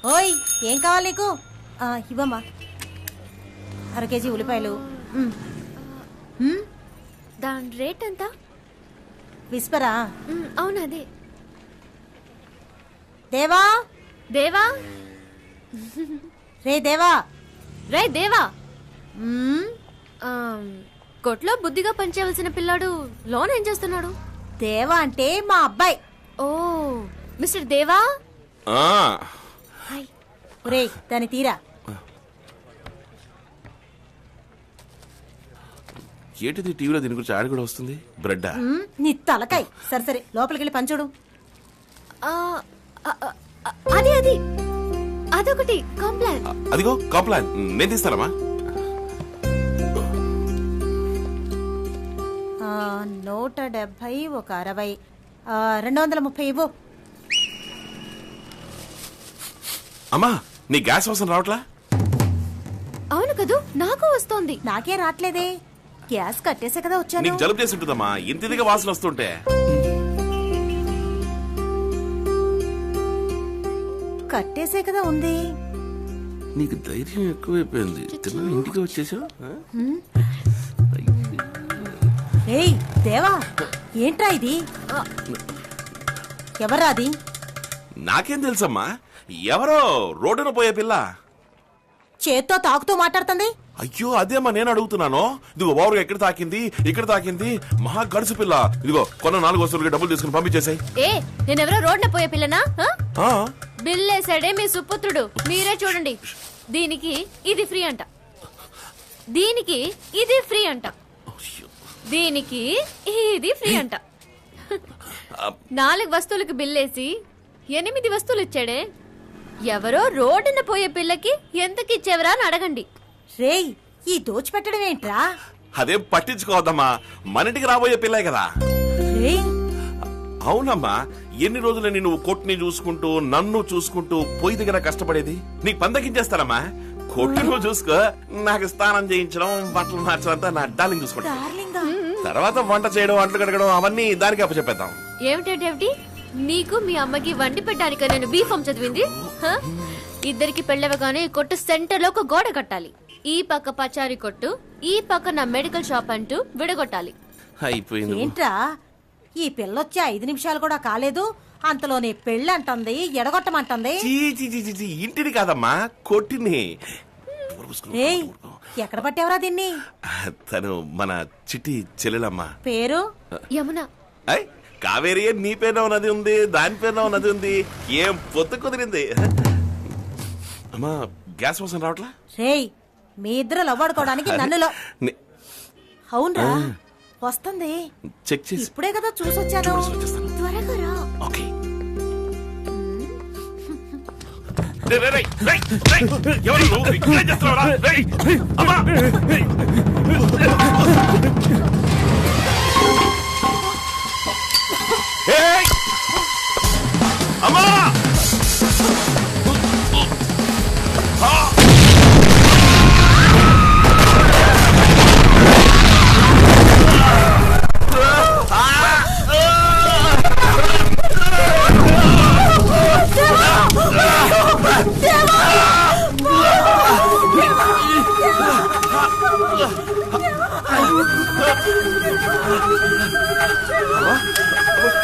ఓయ్ ఏం కావాలి నీకు? ఇవ్వమ్మా. 1/2 కేజీ ఉల్లిపాయలు. దాని రేట్ ఎంత? విస్పరా? అవును అదే. దేవా దేవా రే దేవా రే దేవా. కొట్లో బుద్ధిగా పనిచేయవలసిన పిల్లాడు లోన్ ఏం చేస్తున్నాడు? దేవా అంటే మా అబ్బాయి. ఓ మిస్టర్ దేవా. రే దాని తీరా. ఏంటిది టీవీలో దీని గురించి యాడ్ కూడా వస్తుంది? బ్రెడ్ నీ తలకాయ్. సరే సరే లోపలికి వెళ్ళి పంచుడు. అది అది అదొకటి కాంప్లాన్. అదిగో కాంప్లాన్ నేను తీస్తానమ్మా. 170 ఒక 60 230 ఇవ్వు. అమ్మా నీ గ్యాస్ వాసన రావట్లా? అవును కదూ నాకు వస్తోంది. నాకే రావట్లేదే. గ్యాస్ కట్టేసే కదా వచ్చాను. నీకు జలుబు చేసి ఉంటుందమ్మా ఇంతదిగా వాసన వస్తుంటే. కట్టేసే కదా ఉంది. నీకు ధైర్యం ఎక్కువైపోయింది. ఇంటికి వచ్చేసావు. ఏయ్ దేవా ఏంట్రా ఇది? ఎవరాది? నాకేం తెలుసమ్మా. ఎవరో రోడ్డున పోయే పిల్ల. చేత్తో తాకుతూ మాట్లాడుతుంది. అయ్యో అదేమ్మా నేను అడుగుతున్నాను. ఇదిగో ఓవరుగా ఎక్కడ తాకింది ఇక్కడ తాకింది. మహా గడుసు పిల్ల. ఇదిగో కొన్న 4 వస్తువులకి డబ్బులు తీసుకుని పంపించేసాయి. నేనెవరో రోడ్న పోయే పిల్లనా? బిల్లేసాడే మీ సుపుత్రుడు. మీరే చూడండి. దీనికి ఇది ఫ్రీ అంట, దీనికి ఇది ఫ్రీ అంట, దీనికి ఇది ఫ్రీ అంట. 4 వస్తువులకు బిల్లేసి 8 వస్తువులు ఇచ్చాడే. ఎవరో రోడ్డున పోయే పిల్లకి ఎంతకి ఇచ్చేవరా అని అడగండి. రేయ్ ఈ దోచిపెట్టడం ఏంట్రా? అదేం పట్టించుకోవద్దమ్మా. మన ఇంటికి రాబోయే పిల్లే కదా. అవునమ్మా ఎన్ని రోజులని నువ్వు కొట్టుని చూసుకుంటూ నన్ను చూసుకుంటూ పొయ్యి దగ్గర కష్టపడేది. నీకు పందకించేస్తానమ్మా. కొట్టు నువ్వు చూసుకో. నాకు స్నానం చేయించడం బట్టలు మార్చడం నా డార్లింగ్ చూసుకుంటా. తర్వాత వంట చేయడం వంటలు కడగడం అవన్నీ దానికి అప్పచెప్పేద్దాం. ఏమిటేమిటి నీకు మీ అమ్మకి వండి పెట్టడానిక నేను బీఫామ్ చదివింది? ఇద్దరికి పెళ్ళవగానే కొట్టు సెంటర్ లో ఒక గోడ కట్టాలి. ఈ పక్క పచారీ కొట్టు, ఈ పక్క నా మెడికల్ షాప్ అంటూ విడగొట్టాలి. అయిపోయింది. ఏంట్రా ఈ పిల్లొచ్చి 5 నిమిషాలు కూడా కాలేదు, అంతలోనే పెళ్ళి అంటుంది, ఎడగొట్టమంటుంది. ఇంటిని కాదమ్మా కొట్టిని. ఎక్కడ పట్టేవరా దీన్ని? తను మన చిట్టి చెల్లెలమ్మా. పేరు యమున. కావేరి నీ పేరున నది ఉంది, దాని పేరున నది ఉంది. ఏం పొత్తు కుదిరింది. అమ్మా గ్యాస్ వాసన రావట్లా? రేయ్ మీ ఇద్దరు లవ్వాడుకోవడానికి నన్నులో. అవునరా వస్తుంది. చెక్ చేసి ఇప్పుడే కదా చూసొచ్చాను. త్వరగా రా. ఓకే. అమ్మా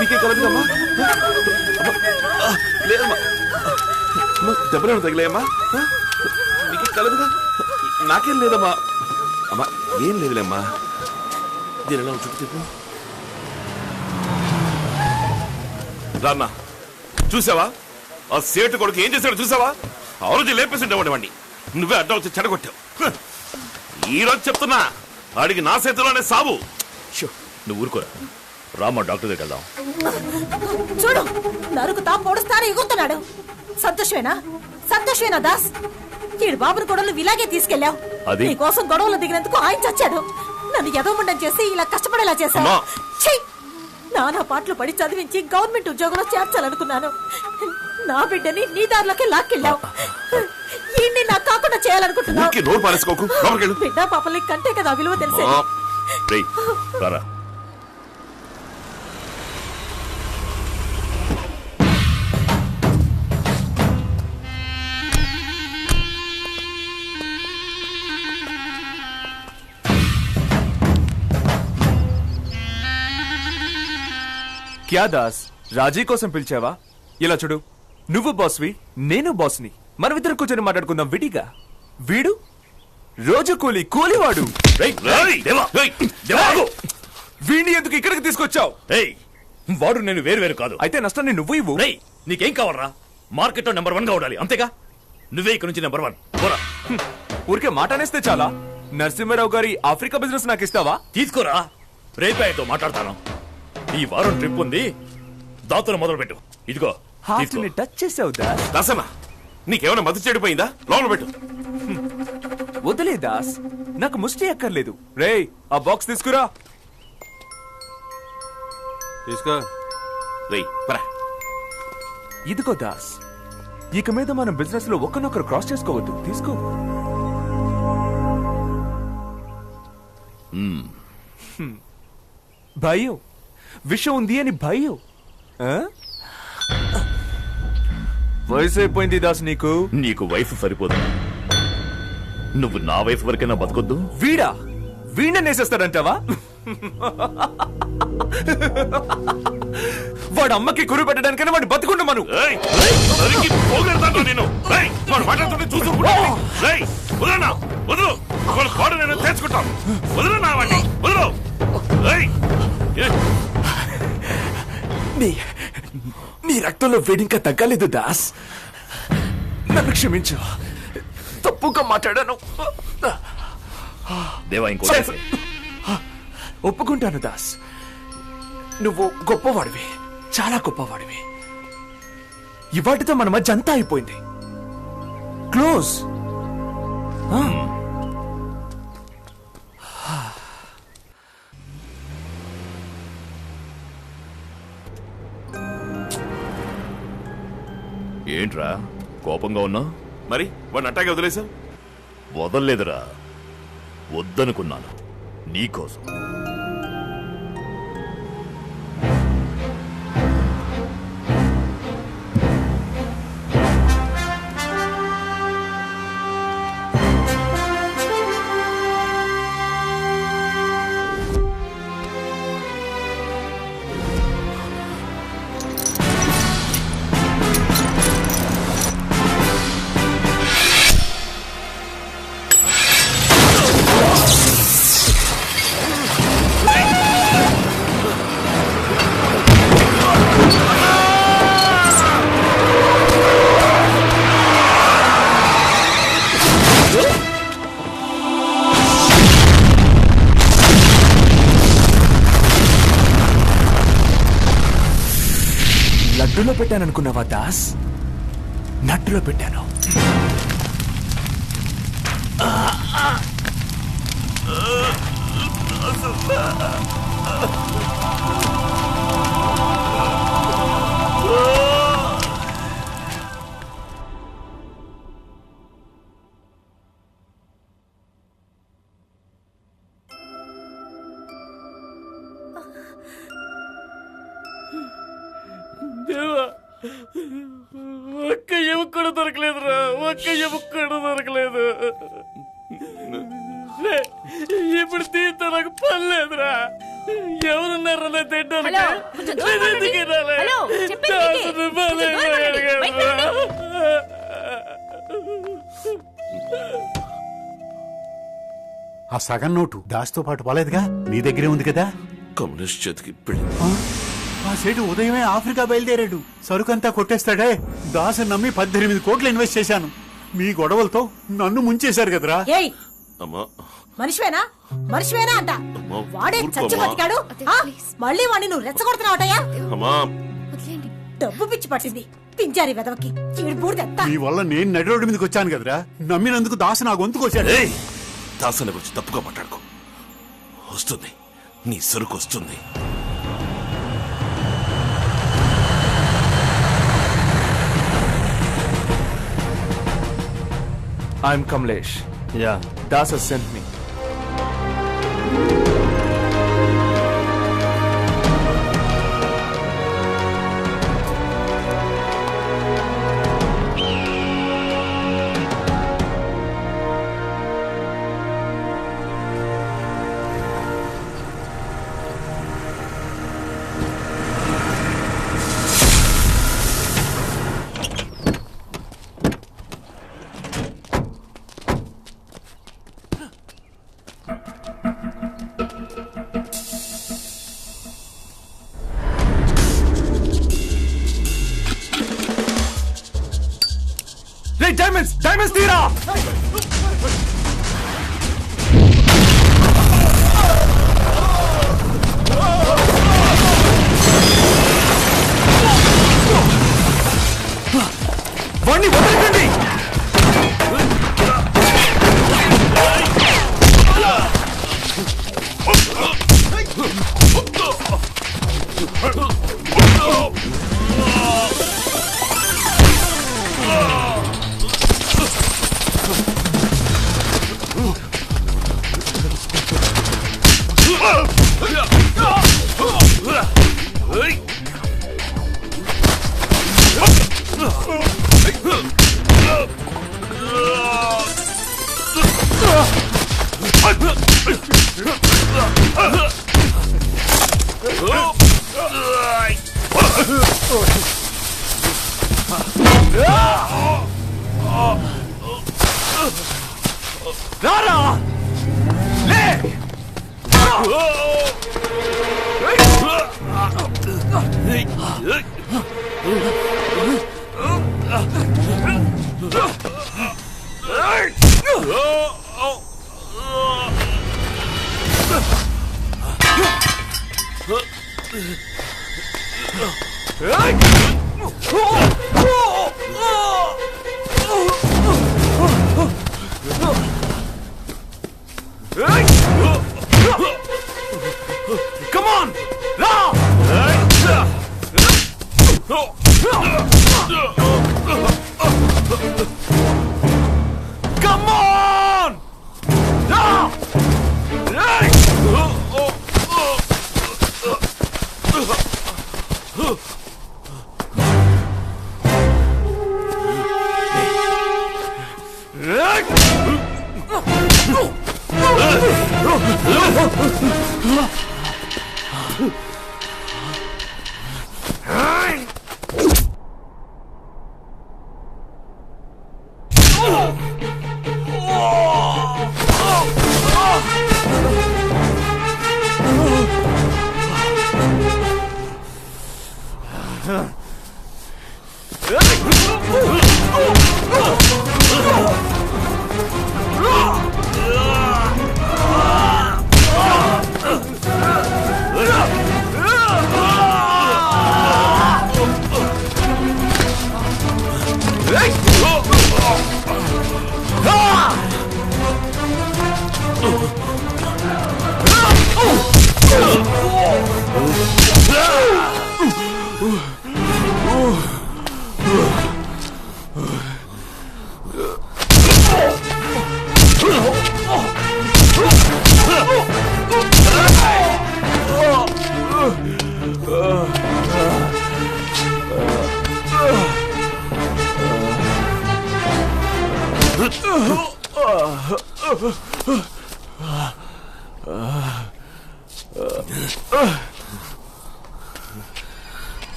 నీకే కలదుగమ్మా. లేదమ్మా దెబ్బలేమో తగిలేయమ్మా. నీకే కలదుగా. నాకేం లేదమ్మా. అమ్మా ఏం లేదులేమ్మా. దీని ఎలా చుట్టూ చెప్పు. రాన్నా చూసావా ఆ సేటు కొడుకు ఏం చేశాడు చూసావా? ఆ రోజు లేపేసిండేవాడి వాడిని నువ్వే అడ్డం వచ్చి చెడగొట్టావు. ఈ రోజు చెప్తున్నా ఆడికి నా చేతిలోనే సావు. నువ్వు ఊరుకోరా. రామా డాక్టర్ దగ్గరికి వెళ్దాం. చూడు నరుకుతా పొడుస్తాను ఎగురుతున్నాడు. సంతోషమేనా దాస్? ఈడు బాబుని గొడవలు ఇలాగే తీసుకెళ్లావు. నీ కోసం గొడవలు దిగినందుకు ఆయన చచ్చాడు. నన్ను ఎదవముండం చేసి ఇలా కష్టపడేలా చేశావు. నానా పాటలు పడి చదివించి గవర్నమెంట్ ఉద్యోగంలో చేర్చాలనుకున్నాను. నా బిడ్డని నీ దారిలోకి లాక్కెళ్ళావు. ఈయన్ని నాకు కాకుండా చేయాలనుకుంటున్నావు. బిడ్డ పాపల్ని కంటే కదా విలువ తెలిసే. క్యా దాస్ రాజీ కోసం పిలిచావా? ఇలా చూడు, నువ్వు బాస్వి, నేను బాస్ని. మనమిద్దరం కూర్చొని మాట్లాడుకుందాం విడిగా. వీడు రోజు కూలివాడు. వీడిని ఎందుకు ఇక్కడికి తీసుకొచ్చావు? వాడు నేను వేరు కాదు. అయితే నష్టాన్ని నువ్వు ఇవ్వు. నీకేం కావాలరా? మార్కెట్ లో నెంబర్ 1 గా ఉండాలి, అంతేగా? నువ్వే ఇక్కడ నుంచి నెంబర్ 1 పోరా. ఊరికే మాట అనేస్తే చాలా. నరసింహారావు గారి ఆఫ్రికా బిజినెస్ నాకు ఇస్తావా? తీసుకోరా, రేపే ఆయనతో మాట్లాడతాను. ఈ వారం ట్రిప్ ఉంది, దాంతో మొదలు పెట్టు. ఇదిగో హార్ట్ ని టచ్ చేసావు దాస్. దాసన్న, నీకేమైనా మతి చెడిపోయిందా? లోపల పెట్టు. వదిలే దాస్, నాకు ముష్టి అక్కర్లేదు. రేయ్, ఆ బాక్స్ తీసుకురా. తీసుకో. రేయ్, పరా. ఇదిగో దాస్, ఇక మీద మనం బిజినెస్ లో ఒకరినొకరు క్రాస్ చేసుకోవద్దు. తీసుకో. భయం, విషయం ఉంది అని భయం. ఆ? వయసు అయిపోయింది దాస్ నీకు. నీకు వైఫ్ సరిపోదు, నువ్వు నా వైఫ్ వరకైనా బతకొద్దు. వీణ్ణి నేసేస్తాడంటావా? వాడు అమ్మకి కురు పెట్టడానికైనా వాడు బతుకుంటా మనం. నీ రక్తంలో వేడింకా తగ్గలేదు దాస్. నన్ను క్షమించు, తప్పుగా మాట్లాడాను. దేవా, ఇంకో ఒప్పుకుంటాను దాస్, నువ్వు గొప్పవాడివి, చాలా గొప్పవాడివి. ఇవాటితో మన మధ్య అంతా అయిపోయింది. క్లోజ్. ఏంట్రా కోపంగా ఉన్నా? మరి వాడిని అట్టాగే వదిలేసావు? వదల్లేదురా, వద్దనుకున్నాను నీకోసం. లడ్డులో పెట్టాననుకున్నావా దాస్? నట్టులో పెట్టాను. ఒక్క ఎముక కూడా దొరకలేదురా, ఒక్క ఎముక కూడా దొరకలేదు. ఇప్పుడు దీంతో నాకు పని లేదురా. ఎవరున్నారా నా తింటానికి? ఆ సగం నోటు దాస్తో పాటు పోలేదుగా, నీ దగ్గరే ఉంది కదా. కమ్యూనిస్ట్ చేతికి పెళ్ళి. ఆ సేటు ఉదయమే ఆఫ్రికా బయలుదేరాడు. సరుకంతా కొట్టేస్తాడే. దాసు నమ్మి 18 కోట్లు ఇన్వెస్ట్ చేశాను. మీ గొడవలతో నన్ను ముంచేశారు కదరా. ఏయ్, అమ్మా, మనిషివేనా అంట. అమ్మా, వాడే చచ్చి ఊరుకోమ్మా. బతికాడు. మళ్ళీ వాడిని నువ్వు రెచ్చగొడుతున్నావటయ్యా. అమ్మా, డబ్బు పిచ్చి పట్టింది పింజారి వెదవకి. చీడిపూడిదెత్తా. మీ వల్ల నేను నడి రోడ్డు మీదకి వచ్చాను కదరా. నమ్మినందుకు దాసు నా గొంతుకొచ్చాడు. దాసన గురించి తప్పుగా మాట్లాడుకో. వస్తుంది, నీ సరుకు వస్తుంది. I'm Kamlesh. Yeah. Das has sent me. Diamonds తీరా. వాణ్ణి వదలకండి. రారా లే. Come on! Now! Come on! Now!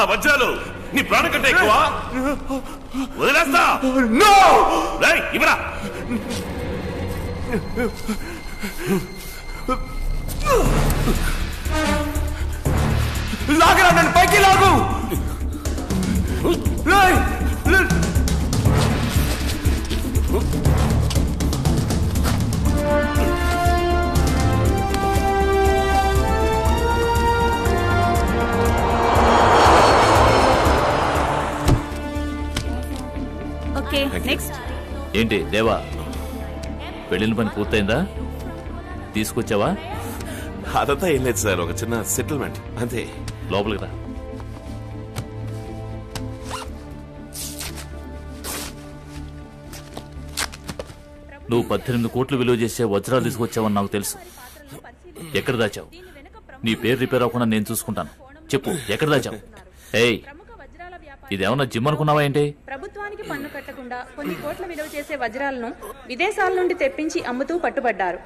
వజ్రాలు నీ ప్రాణం కంటే ఎక్కువ వదిలేస్తా. ఇవరా లాగరా నన్ను పైకి లాగు. ఏంటి దేవా, పెళ్లిన పని పూర్తయిందా? తీసుకొచ్చావా? అదంతా ఏం లేదు సార్, ఒక చిన్న సెటిల్మెంట్ అంతే. లోపలికి రా. నువ్వు 18 కోట్లు విలువ చేసే వజ్రాలు తీసుకొచ్చావని నాకు తెలుసు. ఎక్కడ దాచావు? నీ పేరు రిపేర్ అవ్వకుండా నేను చూసుకుంటాను. చెప్పు, ఎక్కడ దాచావు? ఏయ్, ఇదేమన్నా జిమ్ అనుకున్నావా ఏంటి? ప్రభుత్వానికి పన్ను కట్టకుండా కొన్ని కోట్ల విలువ చేసే వజ్రాలను విదేశాల నుండి తెప్పించి అమ్ముతూ పట్టుబడ్డారు.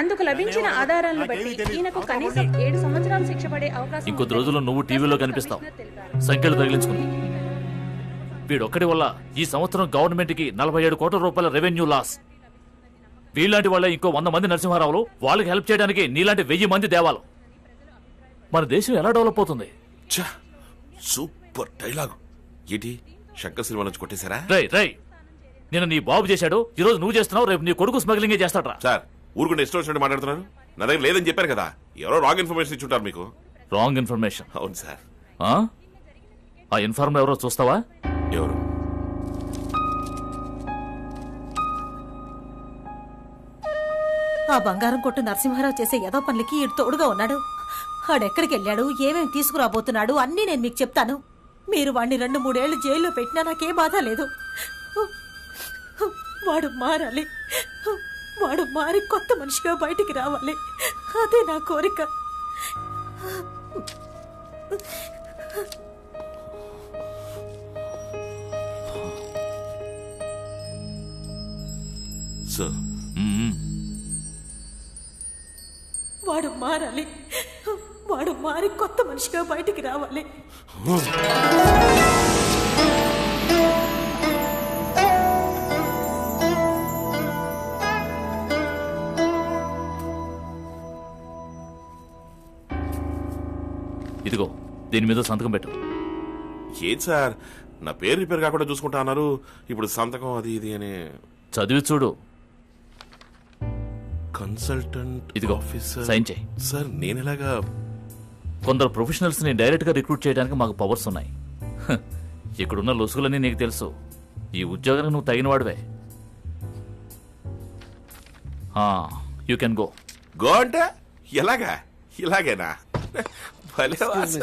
అందుకు లభించిన ఆధారాలను బట్టి ఈయనకు కనీసం 7 సంవత్సరాలు శిక్ష పడే అవకాశం. ఇంకొద్ది రోజుల్లో నువ్వు టీవీలో కనిపిస్తావు, సంఖ్యలు తగిలించుకుని. వీడొక్కడి వల్ల ఈ సంవత్సరం గవర్నమెంట్ కి 47 కోట్ల రూపాయల రెవెన్యూ లాస్. వీళ్ళంటి వాళ్ళ ఇంకో 100 మంది నరసింహారావులు, వాళ్ళకి హెల్ప్ చేయడానికి నీలాంటి 1000 మంది దేవాలు. మన దేశం ఎలా డెవలప్ అవుతుంది? Super dialogue. ఏంటి శంకర్ సినిమా నుంచి కొట్టేశారా? రై నేను నీ బాబు చేశాడు, ఈ రోజు నువ్వు చేస్తున్నావు, రేపు నీ కొడుకు స్మగ్లింగే చేస్తాడ్రా. సార్ ఊరుకుంటే ఇష్టం వచ్చినట్టు మాట్లాడుతున్నారు. నా దగ్గర లేదని చెప్పారు కదా, ఎవరో రాంగ్ ఇన్ఫర్మేషన్ ఇచ్చుంటారు మీకు. Wrong information? అవును సార్. ఆ ఇన్ఫార్మర్ ఎవరో చూస్తావా? ఎవరు? ఆ బంగారం కొట్టు నరసింహారావు చేసే ఏదో పనులకి ఈడు తోడుగా ఉన్నాడు. ఆడెక్కడికి వెళ్ళాడు, ఏమేమి తీసుకురాబోతున్నాడు అన్నీ నేను మీకు చెప్తాను. మీరు వాడిని 2-3 ఏళ్లు జైల్లో పెట్టినా నాకేం బాధ లేదు. వాడు మారాలి, వాడు మారి కొత్త మనిషిగా బయటికి రావాలి, అదే నా కోరిక. సార్ వాడు మారాలి, వాడు మారి కొత్త మనిషిగా బయటికి రావాలి. ఇదిగో, దీని మీద సంతకం పెట్టు. ఏది సార్, నా పేరు రిపేర్ కాకుండా చూసుకుంటా అన్నారు, ఇప్పుడు సంతకం అది ఇది అని. చదివి చూడు. కన్సల్టెంట్ ఇదిగో, ఆఫీసర్. సైన్ చేయి. సార్ నేను ఎలాగా? కొందరు ప్రొఫెషనల్స్ ని డైరెక్ట్ గా రిక్రూట్ చేయడానికి మాకు పవర్స్ ఉన్నాయి. ఇక్కడున్న లొసుగులన్నీ నీకు తెలుసు. ఈ ఉద్యోగానికి నువ్వు తగిన వాడివే. You can go. గో అంటే ఎలాగా? ఇలాగేనా? భలే వాసన.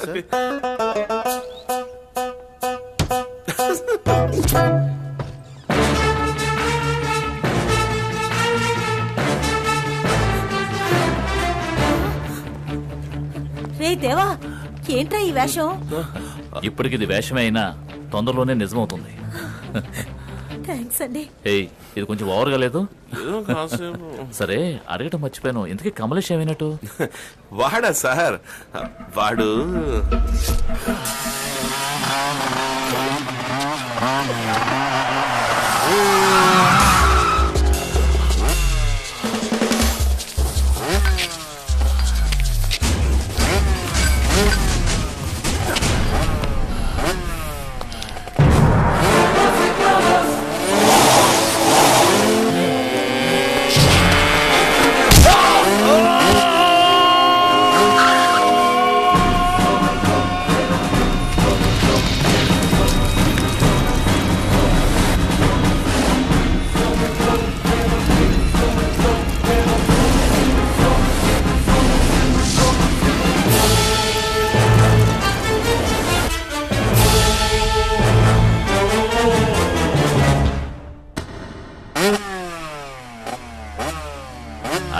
రే దేవా, ఏంట్రా ఈ వేషం? ఇప్పటికి ఇది వేషమే అయినా తొందరలోనే నిజమవుతుంది. థ్యాంక్స్ అండి. ఏయ్, ఇది కొంచెం ఓవర్గా లేదు? ఏదో కాసేపు. సరే, అడగటం మర్చిపోయాను, ఇంతకీ కమలేష్ ఏమైనట్టు? వాడా సార్? వాడు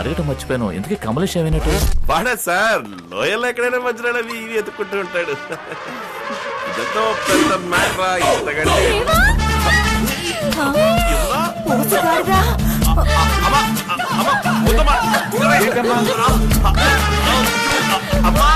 అడగటం మర్చిపోయాను, ఇంతకీ కమలేష్ ఏమైనట్టు? వాడా సార్? లోయల్లో ఎక్కడైనా వజ్రాలు అవి ఇవి ఎత్తుకుంటూ ఉంటాడు. ఇదంతా పెద్ద మ్యాటరా ఇంతకంటే. అమ్మా